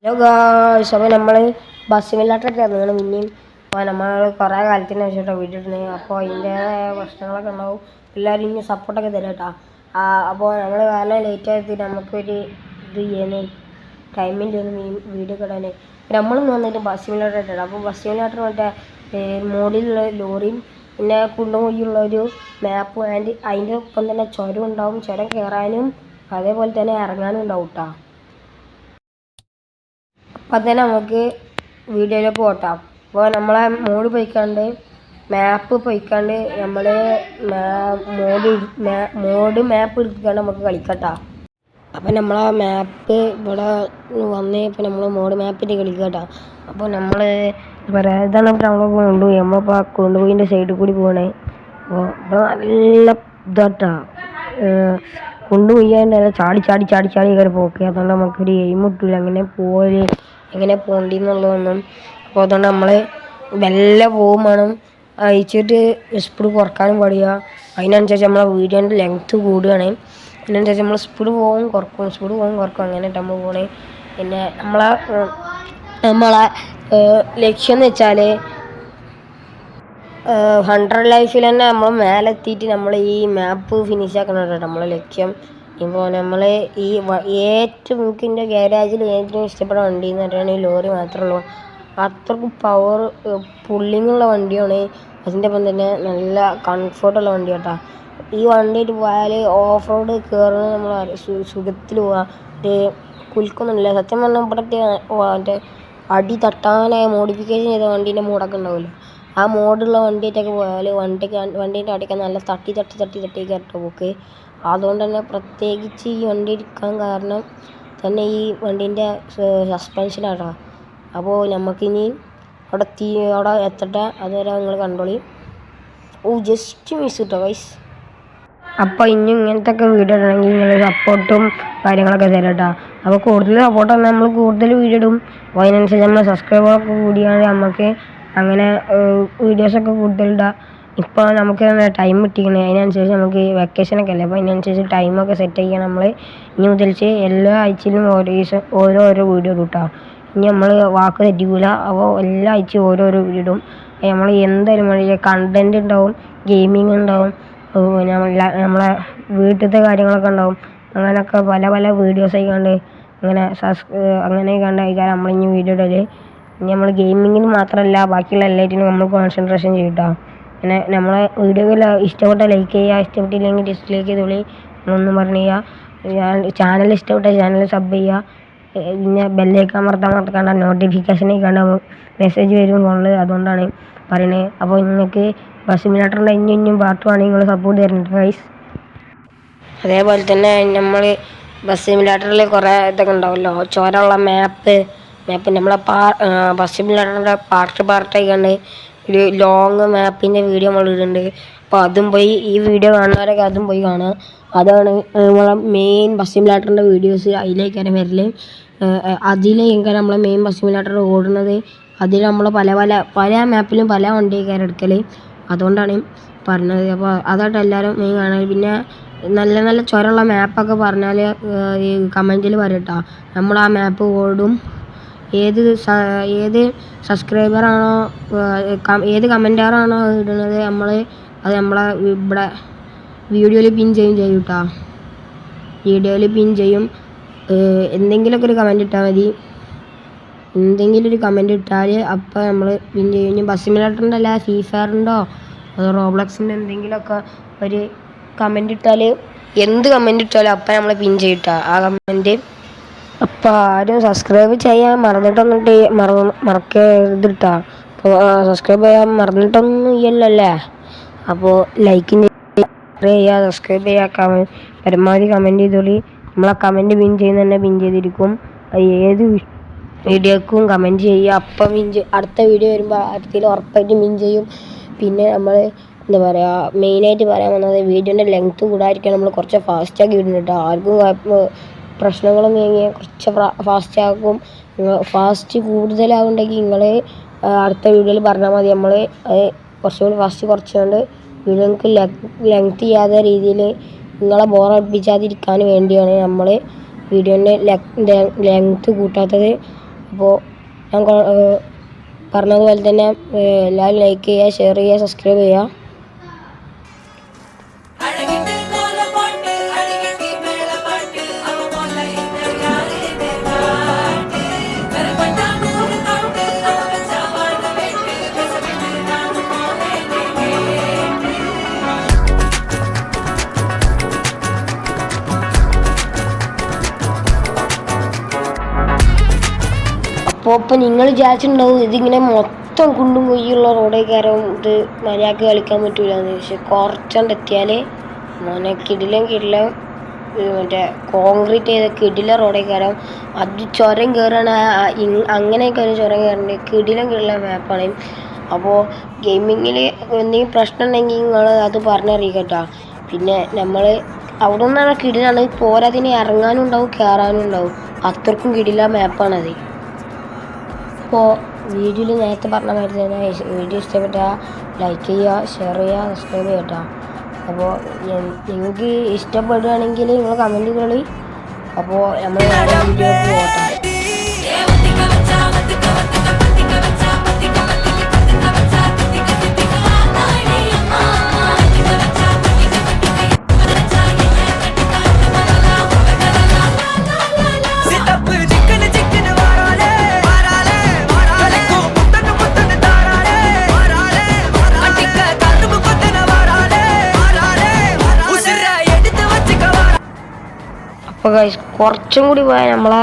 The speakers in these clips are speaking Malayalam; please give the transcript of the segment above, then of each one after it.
ഹലോ ഗായ്സ്, അപ്പോൾ നമ്മൾ ബസ്സിമില്ലാട്ടൊക്കെ ഇറങ്ങണം പിന്നെയും. അപ്പോൾ നമ്മൾ കുറേ കാലത്തിന് ശേഷം വീഡിയോ ഇടുന്നത്. അപ്പോൾ അതിൻ്റേതായ പ്രശ്നങ്ങളൊക്കെ ഉണ്ടാവും. എല്ലാവരും ഇനി സപ്പോർട്ടൊക്കെ തരാം കേട്ടോ. അപ്പോൾ നമ്മൾ കാരണം ലേറ്റ് ആയിട്ട് നമുക്കൊരു ഇത് ചെയ്യാൻ ടൈമിൻ്റെ ഒന്ന് വീഡിയോ ഇടാൻ നമ്മളൊന്ന് വന്നിട്ട് ബസ്സിമില്ലാട്ടർ ഇട്ടാണ്. അപ്പോൾ ബസ്സിമില്ലാട്ടർ മറ്റേ മോഡിലുള്ള ലോറിയും പിന്നെ കുണ്ടുമൊഴിയുള്ള ഒരു മാപ്പും ആൻഡ് അതിൻ്റെ ഒപ്പം തന്നെ ചുരം ഉണ്ടാവും. ചുരം കയറാനും അതേപോലെ തന്നെ ഇറങ്ങാനും ഉണ്ടാവും കേട്ടോ. അപ്പം തന്നെ നമുക്ക് വീഡിയോയിലേക്ക് പോട്ടാം. അപ്പോൾ നമ്മളെ മോഡ് പോയിക്കാണ്ട് മാപ്പ് പോയിക്കാണ്ട് നമ്മൾ മാപ്പ് എടുത്തിക്കാണ്ട് നമുക്ക് കളിക്കട്ടോ. അപ്പം നമ്മളെ മാപ്പ് ഇവിടെ വന്ന് ഇപ്പം നമ്മൾ മോഡ് മാപ്പിൻ്റെ കളിക്കട്ടോ. അപ്പോൾ നമ്മൾ പറയാം ഇതാണ് നമ്മൾ കൊണ്ടുപോയി നമ്മളിപ്പോൾ കൊണ്ടുപോയിൻ്റെ സൈഡിൽ കൂടി പോകണേ. അപ്പോൾ ഇവിടെ നല്ല ഇതാട്ടാ കൊണ്ടുപോയാണ്ട് ചാടി ചാടി ചാടി ചാടി കയറി പോക്കുക. അതുകൊണ്ട് നമുക്കൊരു എയിം കിട്ടില്ല എങ്ങനെ പോകണ്ടെന്നുള്ളതൊന്നും. അപ്പോൾ അതുകൊണ്ട് നമ്മൾ മെല്ലെ പോകും വേണം. അയച്ചിട്ട് സ്പീഡ് കുറക്കാനും പാടില്ല. അതിനനുസരിച്ച് നമ്മളെ വീഡിയോൻ്റെ ലെങ്ത്ത് കൂടുകയാണ്. അതിനനുസരിച്ച് നമ്മൾ സ്പീഡ് പോകും കുറക്കും അങ്ങനെ നമ്മൾ പോകണേ. പിന്നെ നമ്മളെ ലക്ഷ്യം എന്ന് വെച്ചാൽ 100 ലൈഫിൽ തന്നെ നമ്മൾ മേലെ എത്തിയിട്ട് നമ്മൾ ഈ മാപ്പ് ഫിനിഷ് ആക്കണം കേട്ടോ നമ്മളെ ലക്ഷ്യം. ഇപ്പോൾ നമ്മൾ ഈ ഏറ്റവും എനിക്കിൻ്റെ ഗാരേജിൽ ഏറ്റവും ഇഷ്ടപ്പെട്ട വണ്ടി എന്ന് പറയുന്നത് ഈ ലോറി മാത്രമേ ഉള്ളൂ. അത്രക്കും പവർ പുള്ളിങ്ങുള്ള വണ്ടിയാണ്. അതിൻ്റെ ഒപ്പം തന്നെ നല്ല കംഫർട്ടുള്ള വണ്ടി കേട്ടോ. ഈ വണ്ടിയായിട്ട് പോയാൽ ഓഫ് റോഡ് കയറുന്നത് നമ്മൾ സുഖത്തിൽ പോവാം. കുലുക്കൊന്നുമില്ല. സത്യം പറഞ്ഞാൽ ഇവിടത്തെ മറ്റേ അടി തട്ടാനായ മോഡിഫിക്കേഷൻ ചെയ്ത വണ്ടീൻ്റെ മോഡൊക്കെ ഉണ്ടാവുമല്ലോ, ആ മോഡുള്ള വണ്ടിയായിട്ടൊക്കെ പോയാൽ വണ്ടീൻ്റെ അടിയൊക്കെ നല്ല തട്ടി കേട്ടോ പോക്ക്. അതുകൊണ്ട് തന്നെ പ്രത്യേകിച്ച് ഈ വണ്ടി എടുക്കാൻ കാരണം തന്നെ ഈ വണ്ടീൻ്റെ സസ്പെൻഷനാട്ടോ. അപ്പോൾ നമുക്കിനി അവിടെ എത്തട്ടെ, അതുവരെ നിങ്ങൾ കണ്ടോളി. ജസ്റ്റ് മിസ് കിട്ടോ വൈസ്. അപ്പോൾ ഇനി ഇങ്ങനത്തെ ഒക്കെ വീഡിയോ ഇടണമെങ്കിൽ നിങ്ങൾ സപ്പോർട്ടും കാര്യങ്ങളൊക്കെ തരാം കേട്ടോ. അപ്പോൾ കൂടുതൽ സപ്പോർട്ട് വന്നാൽ നമ്മൾ കൂടുതൽ വീഡിയോ ഇടും. അപ്പോൾ അതിനനുസരിച്ച് നമ്മൾ സബ്സ്ക്രൈബറൊക്കെ കൂടിയാണ് നമുക്ക് അങ്ങനെ വീഡിയോസൊക്കെ കൂടുതലിടാം. ഇപ്പോൾ നമുക്ക് ടൈം കിട്ടിക്കണേ, അതിനനുസരിച്ച് നമുക്ക് വെക്കേഷനൊക്കെ അല്ലേ, അപ്പോൾ അതിനനുസരിച്ച് ടൈമൊക്കെ സെറ്റ് ചെയ്യണം. നമ്മൾ ഇനി മുതൽച്ച് എല്ലാ ആഴ്ചയിലും ഓരോ വീഡിയോ ഇടും കേട്ടോ. ഇനി നമ്മൾ വാക്ക് തെറ്റിക്കൂല. അപ്പോൾ എല്ലാ ആഴ്ചയും ഓരോരോ വീഡിയോ ഇടും. നമ്മൾ എന്തായാലും കണ്ടൻറ് ഉണ്ടാവും, ഗെയിമിങ് ഉണ്ടാവും, നമ്മളെ വീട്ടിലത്തെ കാര്യങ്ങളൊക്കെ ഉണ്ടാവും. അങ്ങനെയൊക്കെ പല വീഡിയോസ് ആയിക്കാണ്ട് അങ്ങനെ കണ്ടായിക്കാരം നമ്മളിനി വീഡിയോ ഇടല്. ഇനി നമ്മൾ ഗെയിമിങ്ങിന് മാത്രമല്ല ബാക്കിയുള്ള എല്ലാറ്റിനും നമ്മൾ കോൺസെൻട്രേഷൻ ചെയ്യും കേട്ടോ. പിന്നെ നമ്മളെ വീഡിയോയിൽ ഇഷ്ടപ്പെട്ട ലൈക്ക് ചെയ്യുക, ഇഷ്ടപ്പെട്ടില്ലെങ്കിൽ ഡിസ്ലൈക്ക് ചെയ്തോളി, നമ്മളൊന്നും പറഞ്ഞു ചെയ്യുക. ചാനൽ ഇഷ്ടപ്പെട്ട ചാനൽ സബ് ചെയ്യുക. പിന്നെ ബെല്ലൈക്കൺ അമർത്താണ്ട് നോട്ടിഫിക്കേഷൻ ആയിക്കാണ്ട് മെസ്സേജ് വരും ഫോണിൽ, അതുകൊണ്ടാണ് പറയണത്. അപ്പോൾ നിങ്ങൾക്ക് ബസ്സിമില്ലാട്ടറിൻ്റെ ഇനിയും പാർട്ട് വേണമെങ്കിൽ നിങ്ങൾ സപ്പോർട്ട് തരുന്നുണ്ട് ഗൈസ്. അതേപോലെ തന്നെ നമ്മൾ ബസ്സിമില്ലാട്ടറിൽ കുറേ ഇതൊക്കെ ഉണ്ടാവുമല്ലോ, ചോരമുള്ള മാപ്പ് നമ്മളെ ബസ്സിമില്ലാട്ടറിൻ്റെ പാർട്ടായിക്കാണ്ട് ഒരു ലോങ് മാപ്പിൻ്റെ വീഡിയോ നമ്മൾ ഇടുന്നുണ്ട്. അപ്പോൾ അതും പോയി ഈ വീഡിയോ കാണുന്നവരൊക്കെ അതും പോയി കാണുക. അതാണ് നമ്മളെ മെയിൻ ബസ്സിമില്ലാട്ടറിൻ്റെ വീഡിയോസ്. അതിലേക്കാണ് വരൽ. അതിലേക്കാണ് നമ്മളെ മെയിൻ ബസ്സിമില്ലാട്ടർ ഓടുന്നത്. അതിൽ നമ്മൾ പല മാപ്പിലും പല വണ്ടിയൊക്കെയാണ് എടുക്കൽ, അതുകൊണ്ടാണ് പറഞ്ഞത്. അപ്പോൾ അതായിട്ട് എല്ലാവരും മെയിൻ കാണുക. പിന്നെ നല്ല ചുരമുള്ള മാപ്പൊക്കെ പറഞ്ഞാൽ ഈ കമൻറ്റിൽ പറയട്ടോ, നമ്മൾ ആ മാപ്പ് ഓടും. ഏത് സബ്സ്ക്രൈബറാണോ ഏത് കമൻറ്റാറാണോ ഇടുന്നത് അത് നമ്മളെ ഇവിടെ വീഡിയോയിൽ പിൻ ചെയ്യും കേട്ടോ. വീഡിയോയിൽ പിൻ ചെയ്യും. എന്തെങ്കിലുമൊക്കെ ഒരു കമൻറ്റ് ഇട്ടാൽ മതി. എന്തെങ്കിലും ഒരു കമൻറ്റ് ഇട്ടാൽ അപ്പോൾ നമ്മൾ പിൻ ചെയ്യും. ഇനി ബസ്സിമില്ലാട്ടറിൻ്റെ അല്ല ഫ്രീ ഫയറിൻ്റെയോ അതോ റോബ്ലക്സിൻ്റെ എന്തെങ്കിലുമൊക്കെ ഒരു കമൻറ്റ് ഇട്ടാൽ, എന്ത് കമൻറ്റ് ഇട്ടാലും അപ്പം നമ്മൾ പിൻ ചെയ്യട്ടോ ആ കമൻറ്റ്. അപ്പോൾ ആരും സബ്സ്ക്രൈബ് ചെയ്യാൻ മറക്കരുത് കേട്ടോ. അപ്പോൾ സബ്സ്ക്രൈബ് ചെയ്യാൻ മറന്നിട്ടൊന്നും ഇല്ലല്ലേ. അപ്പോൾ ലൈക്ക് ചെയ്യുക, സബ്സ്ക്രൈബ് ചെയ്യുക, പരമാവധി കമൻറ്റ് ചെയ്തോളി. നമ്മളെ കമൻറ്റ് പിൻ ചെയ്യുന്ന തന്നെ പിൻ ചെയ്തിരിക്കും. ഏത് വീഡിയോക്കും കമൻറ്റ് ചെയ്യുക, അപ്പം അടുത്ത വീഡിയോ വരുമ്പോൾ അടുത്തതിൽ ഉറപ്പായിട്ട് പിൻ ചെയ്യും. പിന്നെ നമ്മൾ എന്താ പറയുക, മെയിനായിട്ട് പറയാൻ വന്നത് വീഡിയോൻ്റെ ലെങ്ത്ത് കൂടാതിരിക്കാൻ നമ്മൾ കുറച്ച് ഫാസ്റ്റാക്കി ഇടുന്നുണ്ട്. ആർക്കും പ്രശ്നങ്ങളൊന്നും കഴിഞ്ഞാൽ കുറച്ച് ഫാസ്റ്റ് ആക്കും. ഫാസ്റ്റ് കൂടുതലാവുണ്ടെങ്കിൽ നിങ്ങൾ അടുത്ത വീഡിയോയിൽ പറഞ്ഞാൽ മതി. നമ്മൾ കുറച്ചുകൂടി ഫാസ്റ്റ് കുറച്ചുകൊണ്ട് വീഡിയോക്ക് ലെങ്ത്ത് ചെയ്യാത്ത രീതിയിൽ നിങ്ങളെ ബോറടിപ്പിച്ചാതിരിക്കാൻ വേണ്ടിയാണ് നമ്മൾ വീഡിയോൻ്റെ ലെങ്ത്ത് കൂട്ടാത്തത്. അപ്പോൾ ഞാൻ പറഞ്ഞതുപോലെ തന്നെ എല്ലാവരും ലൈക്ക് ചെയ്യുക, ഷെയർ ചെയ്യുക, സബ്സ്ക്രൈബ് ചെയ്യുക. അപ്പോൾ നിങ്ങൾ വിചാരിച്ചിട്ടുണ്ടാവും ഇതിങ്ങനെ മൊത്തം കുണ്ടും കുയ്യുള്ള റോഡേ കയറും ഇത് മര്യാദക്ക് കളിക്കാൻ പറ്റൂലെന്ന്. പക്ഷെ കുറച്ചുകൊണ്ട് എത്തിയാൽ മോനെ കിടിലം മറ്റേ കോൺക്രീറ്റ് ചെയ്ത കിടില റോഡേ കയറാം. അത് ചുരം കയറണ അങ്ങനെയൊക്കെ ഒരു ചുരം കയറേണ്ട കിടിലം മാപ്പാണ്. അപ്പോൾ ഗെയിമിങ്ങിൽ എന്തെങ്കിലും പ്രശ്നം ഉണ്ടെങ്കിൽ നിങ്ങൾ അത് പറഞ്ഞറിയിക്കട്ടോ. പിന്നെ നമ്മൾ അവിടെ നിന്നാണ് കിടിലാണ്, പോരാതിന് ഇറങ്ങാനും ഉണ്ടാവും കയറാനും ഉണ്ടാവും, അത്രക്കും കിടില മാപ്പാണത്. അപ്പോൾ വീഡിയോയിൽ നേരത്തെ പറഞ്ഞ മാതിരി തന്നെ വീഡിയോ ഇഷ്ടപ്പെട്ടാൽ ലൈക്ക് ചെയ്യുക, ഷെയർ ചെയ്യുക, സബ്സ്ക്രൈബ് ചെയ്യട്ടോ. അപ്പോൾ നിങ്ങൾക്ക് ഇഷ്ടപ്പെടുകയാണെങ്കിൽ നിങ്ങൾ കമൻറ്റ് കളി. അപ്പോൾ നമ്മൾ വേറെ വീഡിയോ പോകട്ടെ. അപ്പോൾ കുറച്ചും കൂടി പോയാൽ നമ്മളെ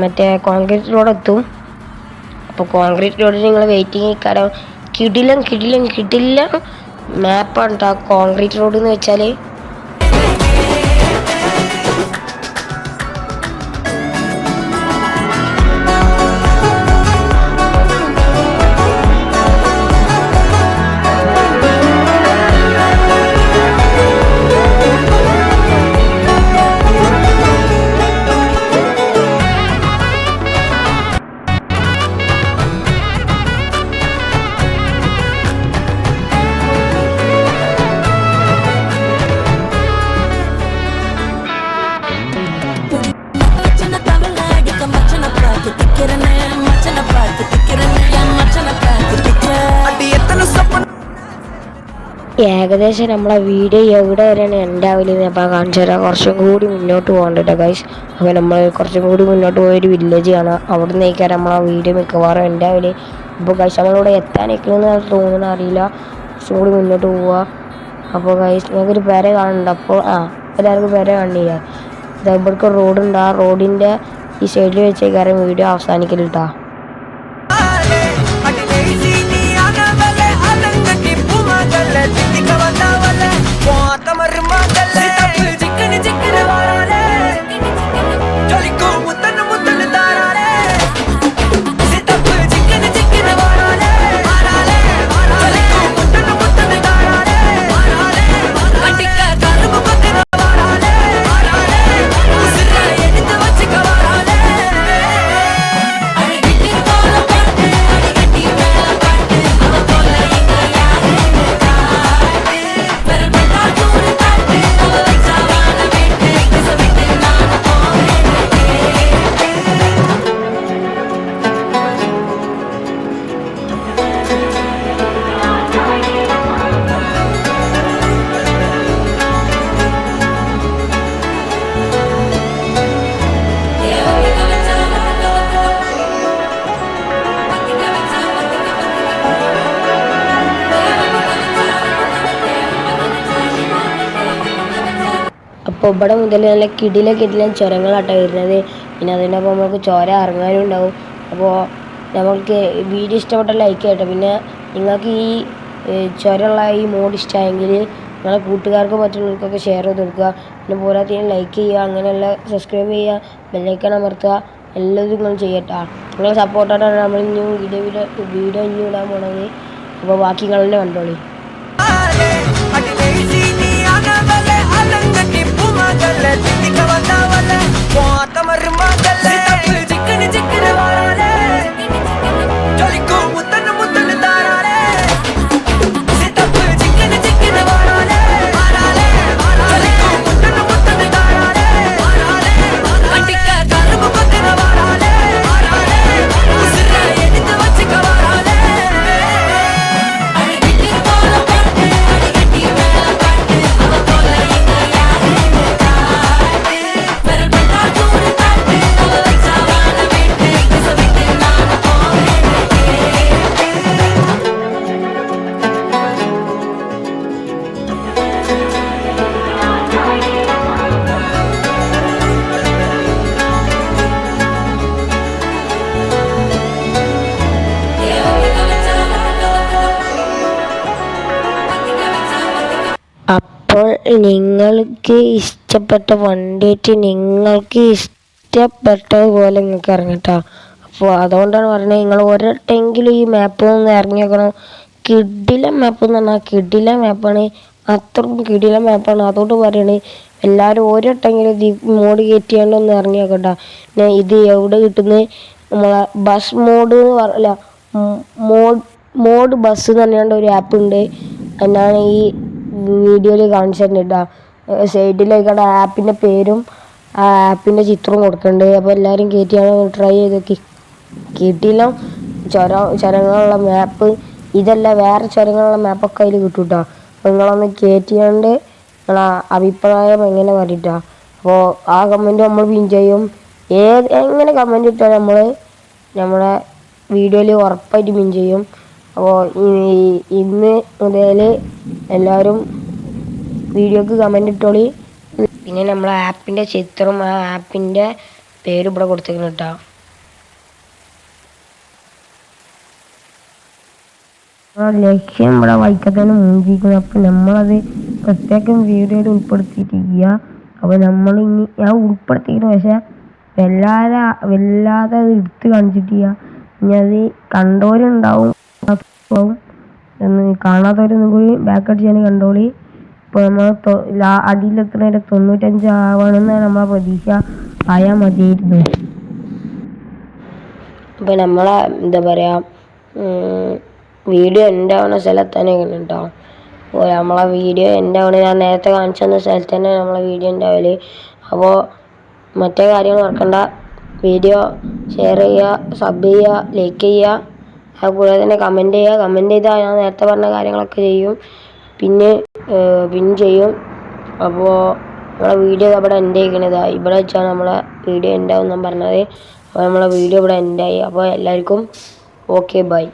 മറ്റേ കോൺക്രീറ്റ് റോഡ് എത്തും. അപ്പോൾ കോൺക്രീറ്റ് റോഡിൽ നിങ്ങൾ വെയിറ്റിംഗ് കാരണം കിടിലം മാപ്പാണ് കേട്ടോ കോൺക്രീറ്റ് റോഡ് എന്ന് വെച്ചാൽ. ഏകദേശം നമ്മളെ വീഡിയോ എവിടെ വരെയാണ് ഉണ്ടാവില്ല അപ്പോൾ കാണിച്ചു തരാം. കുറച്ചും കൂടി മുന്നോട്ട് പോകണ്ട ഗൈസ്. അപ്പോൾ നമ്മൾ കുറച്ചും കൂടി മുന്നോട്ട് പോയൊരു വില്ലേജ് കാണാം, അവിടെ നിന്നേക്കാൻ നമ്മളെ വീഡിയോ മിക്കവാറും ഉണ്ടാവില്ല. അപ്പോൾ ഗൈസ് നമ്മളിവിടെ എത്താനേക്കണെന്ന് തോന്നുന്നു അറിയില്ല. കുറച്ചും കൂടി മുന്നോട്ട് പോവുക. അപ്പോൾ ഗൈസ് ഞങ്ങൾക്കൊരു പെര കാണുന്നുണ്ട്. അപ്പോൾ എല്ലാവർക്കും പെര കണ്ടില്ല. ഇവിടേക്ക് റോഡുണ്ട്, ആ റോഡിൻ്റെ ഈ സൈഡിൽ വെച്ചേക്കാരും വീഡിയോ അവസാനിക്കലിട്ടാ. അപ്പോൾ ഇവിടെ മുതൽ നല്ല കിടിലം ചുരങ്ങളാട്ടോ വരുന്നത്. പിന്നെ അതിൻ്റെ ഒപ്പം നമുക്ക് ചോര ഇറങ്ങാനും ഉണ്ടാവും. അപ്പോൾ നമ്മൾക്ക് വീഡിയോ ഇഷ്ടപ്പെട്ട ലൈക്ക് ചെയ്യട്ടെ. പിന്നെ നിങ്ങൾക്ക് ഈ ചുരമുള്ള ഈ മോഡ് ഇഷ്ടമായെങ്കിൽ നിങ്ങളെ കൂട്ടുകാർക്ക് മറ്റുള്ളവർക്കൊക്കെ ഷെയർ ചെയ്ത് കൊടുക്കുക. പിന്നെ പോരാത്തതിന് ലൈക്ക് ചെയ്യുക, അങ്ങനെയുള്ള സബ്സ്ക്രൈബ് ചെയ്യുക, ബെല്ലൈക്കൺ അമർത്തുക, എല്ലാവരും നിങ്ങൾ ചെയ്യട്ടോ. നിങ്ങളെ സപ്പോർട്ടായിട്ടാണ് നമ്മൾ ഇനി വീഡിയോ ഇനി ഇടാൻ പോണത്. അപ്പോൾ ബാക്കി നിങ്ങൾ തന്നെ കണ്ടോളി. നിങ്ങൾക്ക് ഇഷ്ടപ്പെട്ട വണ്ടിയായിട്ട് നിങ്ങൾക്ക് ഇഷ്ടപ്പെട്ടതുപോലെ നിങ്ങൾക്ക് ഇറങ്ങട്ടോ. അപ്പോൾ അതുകൊണ്ടാണ് പറയുന്നത്, നിങ്ങൾ ഒരട്ടെങ്കിലും ഈ മാപ്പ് ഒന്ന് ഇറങ്ങി നോക്കണം. കിടില മാപ്പ് എന്ന് പറഞ്ഞാൽ കിടില മാപ്പാണ്, അത്രയും കിടില മാപ്പാണ്. അതുകൊണ്ട് പറയണേ എല്ലാവരും ഒരട്ടെങ്കിലും മോഡ് കയറ്റിയാണ്ട് ഒന്ന് ഇറങ്ങി നോക്കട്ടോ. പിന്നെ ഇത് എവിടെ കിട്ടുന്നത്, നമ്മളെ ബസ് മോഡ് എന്ന് പറയില്ല, മോഡ് ബസ് എന്ന് പറഞ്ഞാണ്ട് ഒരു ആപ്പ് ഉണ്ട്. എന്നാണ് ഈ വീഡിയോയിൽ കാണിച്ചിട്ടുണ്ട് കേട്ടോ. സൈഡിലേക്കടെ ആപ്പിൻ്റെ പേരും ആ ആപ്പിൻ്റെ ചിത്രവും കൊടുക്കുന്നുണ്ട്. അപ്പോൾ എല്ലാവരും കയറ്റിയാണ് ട്രൈ ചെയ്ത് നോക്കി. കിട്ടിയില്ല ചുരങ്ങളുള്ള മാപ്പ് ഇതല്ല, വേറെ ചുരങ്ങളുള്ള മാപ്പൊക്കെ അതിൽ കിട്ടും കേട്ടോ. അപ്പോൾ നിങ്ങളൊന്ന് കയറ്റിയാണ്ട് നിങ്ങളെ അഭിപ്രായം എങ്ങനെ പറഞ്ഞിട്ടാ. അപ്പോൾ ആ കമൻറ്റ് നമ്മൾ പിൻ ചെയ്യും. എങ്ങനെ കമൻറ്റ് ഇട്ടാൽ നമ്മളെ വീഡിയോയിൽ ഉറപ്പായിട്ട് പിൻ ചെയ്യും. അപ്പോൾ ഇന്ന് മുതൽ എല്ലാവരും വീഡിയോക്ക് കമൻറ്റ് ഇട്ടോളി. പിന്നെ നമ്മളെ ആപ്പിൻ്റെ ചിത്രം ആ ആപ്പിൻ്റെ പേര് ഇവിടെ കൊടുത്തേക്കണം കേട്ടോ. ലക്ഷ്യം ഇവിടെ വൈക്കത്തേന് മൂഞ്ചിരിക്കുന്നു. അപ്പം നമ്മളത് പ്രത്യേകം വീഡിയോയിൽ ഉൾപ്പെടുത്തിയിട്ടില്ല. അപ്പോൾ നമ്മളിനി ഞാൻ ഉൾപ്പെടുത്തിയിരുന്നു, പക്ഷേ വല്ലാതെ അത് എടുത്ത് കാണിച്ചിട്ടില്ല. ഇനി അത് കണ്ടോരുണ്ടാവും, കാണാത്തവരൊന്നും കൂടി ബാക്ക് അടിച്ചാൽ കണ്ടോളി. ഇപ്പോൾ നമ്മൾ അടിയിലെത്തുന്നവരെ 95 ആവണമെന്നാണ് നമ്മളെ പ്രതീക്ഷ. ആയാൽ മതിയായിരുന്നു. അപ്പോൾ നമ്മളെ എന്താ പറയുക, വീഡിയോ എൻ്റെ ആവുന്ന സ്ഥലത്ത് തന്നെ കേട്ടോ. അപ്പോൾ നമ്മളെ വീഡിയോ എൻ്റെ ആവണ ഞാൻ നേരത്തെ കാണിച്ചു തന്ന സ്ഥലത്ത് തന്നെ നമ്മളെ വീഡിയോ ഉണ്ടാവല്. അപ്പോൾ മറ്റേ കാര്യങ്ങൾ മറക്കണ്ട, വീഡിയോ ഷെയർ ചെയ്യുക, സബ് ചെയ്യുക, ലൈക്ക് ചെയ്യുക, അതുപോലെ തന്നെ കമൻറ്റ് ചെയ്യുക. കമൻറ്റ് ചെയ്താൽ ഞാൻ നേരത്തെ പറഞ്ഞ കാര്യങ്ങളൊക്കെ ചെയ്യും, പിന്നെ ചെയ്യും. അപ്പോൾ നമ്മളെ വീഡിയോ ഇവിടെ എൻ്റെ ആയിരിക്കണത്, ഇവിടെ വെച്ചാണ് നമ്മളെ വീഡിയോ ഉണ്ടാവും ഞാൻ പറഞ്ഞത്. അപ്പോൾ നമ്മളെ വീഡിയോ ഇവിടെ എൻഡായി. അപ്പോൾ എല്ലാവർക്കും ഓക്കെ ബൈ.